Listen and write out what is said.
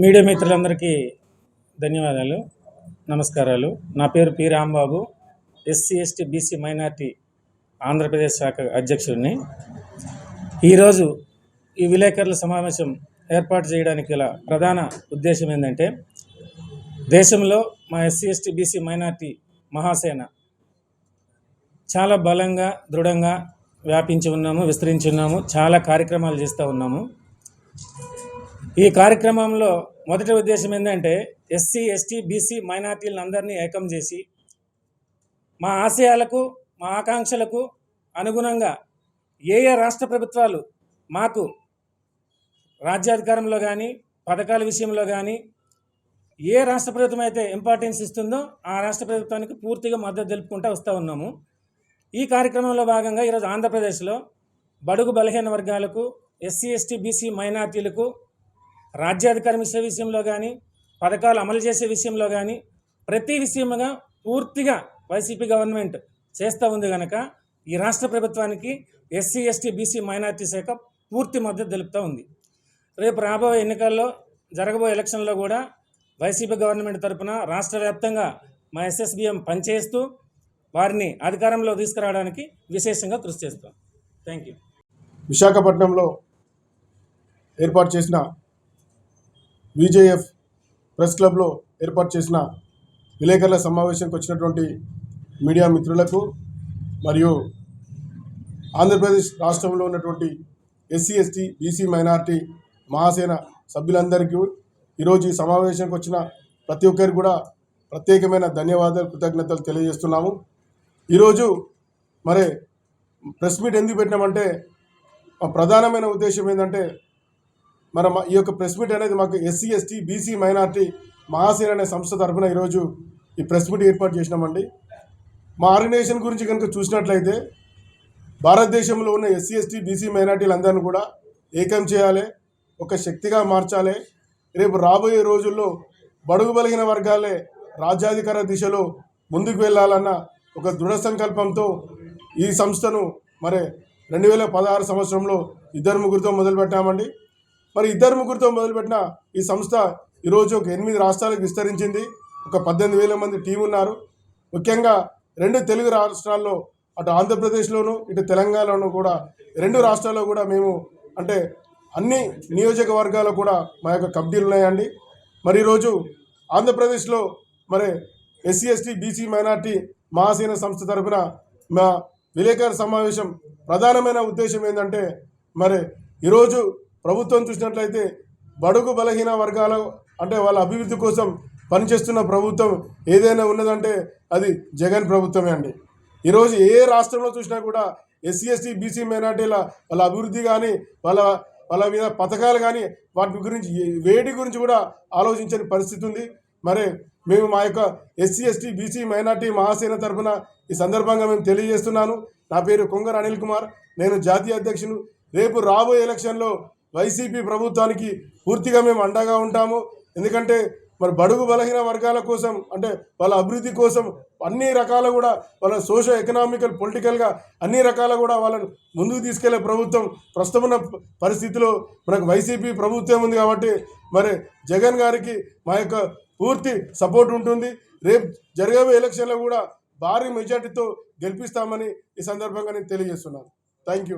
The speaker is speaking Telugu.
మీడియా మిత్రులందరికీ ధన్యవాదాలు, నమస్కారాలు. నా పేరు P Rambabu, SC ST BC minority Andhra Pradesh శాఖ అధ్యక్షుడిని. ఈరోజు ఈ విలేకరుల సమావేశం ఏర్పాటు చేయడానికి గల ప్రధాన ఉద్దేశం ఏంటంటే, దేశంలో మా SC ST BC minority Mahasena చాలా బలంగా దృఢంగా వ్యాపించి ఉన్నాము, విస్తరించి ఉన్నాము, చాలా కార్యక్రమాలు చేస్తూ ఉన్నాము. ఈ కార్యక్రమంలో మొదటి ఉద్దేశం ఏంటంటే, ఎస్సీ ఎస్టీ బీసీ మైనార్టీలను అందరినీ ఏకం చేసి మా ఆశయాలకు మా ఆకాంక్షలకు అనుగుణంగా ఏ రాష్ట్ర ప్రభుత్వాలు మాకు రాజ్యాధికారంలో కానీ పథకాల విషయంలో కానీ ఏ రాష్ట్ర ప్రభుత్వం అయితే ఇంపార్టెన్స్ ఇస్తుందో ఆ రాష్ట్ర ప్రభుత్వానికి పూర్తిగా మద్దతు తెలుపుకుంటూ వస్తూ ఉన్నాము. ఈ కార్యక్రమంలో భాగంగా ఈరోజు ఆంధ్రప్రదేశ్లో బడుగు బలహీన వర్గాలకు, ఎస్సీ ఎస్టీ బీసీ మైనార్టీలకు రాజ్యాధికారం ఇచ్చే విషయంలో కానీ పథకాలు అమలు చేసే విషయంలో కానీ ప్రతి విషయముగా పూర్తిగా వైసీపీ గవర్నమెంట్ చేస్తూ ఉంది కనుక ఈ రాష్ట్ర ప్రభుత్వానికి ఎస్సీ ఎస్టీ బీసీ మైనార్టీ శాఖ పూర్తి మద్దతు తెలుపుతూ ఉంది. రేపు రాబోయే ఎన్నికల్లో జరగబోయే ఎలక్షన్లో కూడా వైసీపీ గవర్నమెంట్ తరఫున రాష్ట్ర వ్యాప్తంగా మా ఎస్ఎస్బిఎం పనిచేస్తూ వారిని అధికారంలో తీసుకురావడానికి విశేషంగా కృషి చేస్తాం. Thank you. విశాఖపట్నంలో ఏర్పాటు చేసిన విజేఎఫ్ ప్రెస్ క్లబ్లో ఏర్పాటు చేసిన విలేకరుల సమావేశానికి వచ్చినటువంటి మీడియా మిత్రులకు మరియు ఆంధ్రప్రదేశ్ రాష్ట్రంలో ఉన్నటువంటి SC ST BC minority Mahasena సభ్యులందరికీ ఈరోజు ఈ సమావేశానికి వచ్చిన ప్రతి ఒక్కరికి కూడా ప్రత్యేకమైన ధన్యవాదాలు, కృతజ్ఞతలు తెలియజేస్తున్నాము. ఈరోజు మరి ప్రెస్ మీట్ ఎందుకు పెట్టినామంటే, ప్రధానమైన ఉద్దేశం ఏంటంటే, ఈ యొక్క ప్రెస్ మీట్ అనేది మాకు SC ST BC minority Mahasena అనే సంస్థ తరఫున ఈరోజు ఈ ప్రెస్ మీట్ ఏర్పాటు చేసినామండి. మా ఆర్గనైజేషన్ గురించి కనుక చూసినట్లయితే, భారతదేశంలో ఉన్న ఎస్సీ ఎస్టీ బీసీ మైనార్టీలందరినీ కూడా ఏకం చేయాలి, ఒక శక్తిగా మార్చాలి. రేపు రాబోయే రోజుల్లో బడుగు బలహీన వర్గాలే రాజ్యాధికార దిశలో ముందుకు వెళ్ళాలన్న ఒక దృఢ సంకల్పంతో ఈ సంస్థను మరి 2016 సంవత్సరంలో ఇద్దరు ముగ్గురితో మొదలుపెట్టామండి. మరి ఇద్దరు ముగ్గురితో మొదలుపెట్టిన ఈ సంస్థ ఈరోజు ఒక 8 రాష్ట్రాలకు విస్తరించింది. ఒక 18,000 మంది టీం ఉన్నారు. ముఖ్యంగా 2 తెలుగు రాష్ట్రాల్లో, అటు ఆంధ్రప్రదేశ్లోను ఇటు తెలంగాణలోను కూడా 2 రాష్ట్రాల్లో కూడా మేము అంటే అన్ని నియోజకవర్గాల్లో కూడా మా యొక్క కమిటీలు ఉన్నాయండి. మరి ఈరోజు ఆంధ్రప్రదేశ్లో మరి SC ST BC minority Mahasena సంస్థ తరఫున మా విలేకరుల సమావేశం ప్రధానమైన ఉద్దేశం ఏంటంటే, మరి ఈరోజు ప్రభుత్వం చూసినట్లయితే బడుగు బలహీన వర్గాల అంటే వాళ్ళ అభివృద్ధి కోసం పనిచేస్తున్న ప్రభుత్వం ఏదైనా ఉన్నదంటే అది జగన్ ప్రభుత్వమే అండి. ఈరోజు ఏ రాష్ట్రంలో చూసినా కూడా ఎస్సీ ఎస్టీ బీసీ మైనార్టీల వాళ్ళ అభివృద్ధి కానీ వాళ్ళ మీద పథకాలు కానీ వాటి గురించి వేటి గురించి కూడా ఆలోచించని పరిస్థితి ఉంది. మరి మేము మా యొక్క SC ST BC minority Mahasena తరఫున ఈ సందర్భంగా మేము తెలియజేస్తున్నాను. నా పేరు కొంగర అనిల్ కుమార్, నేను జాతీయ అధ్యక్షుడు. రేపు రాబోయే ఎలక్షన్లో వైసీపీ ప్రభుత్వానికి పూర్తిగా మేము అండగా ఉంటాము. ఎందుకంటే మరి బడుగు బలహీన వర్గాల కోసం అంటే వాళ్ళ అభివృద్ధి కోసం అన్ని రకాల కూడా వాళ్ళ సోషో ఎకనామికల్ పొలిటికల్గా అన్ని రకాల కూడా వాళ్ళను ముందుకు తీసుకెళ్లే ప్రభుత్వం ప్రస్తుతం ఉన్న పరిస్థితిలో మనకు వైసీపీ ప్రభుత్వం ఉంది. కాబట్టి మరి జగన్ గారికి మా యొక్క పూర్తి సపోర్ట్ ఉంటుంది. రేపు జరగబోయే ఎలక్షన్లో కూడా భారీ మెజార్టీతో గెలిపిస్తామని ఈ సందర్భంగా నేను తెలియజేస్తున్నాను. Thank you.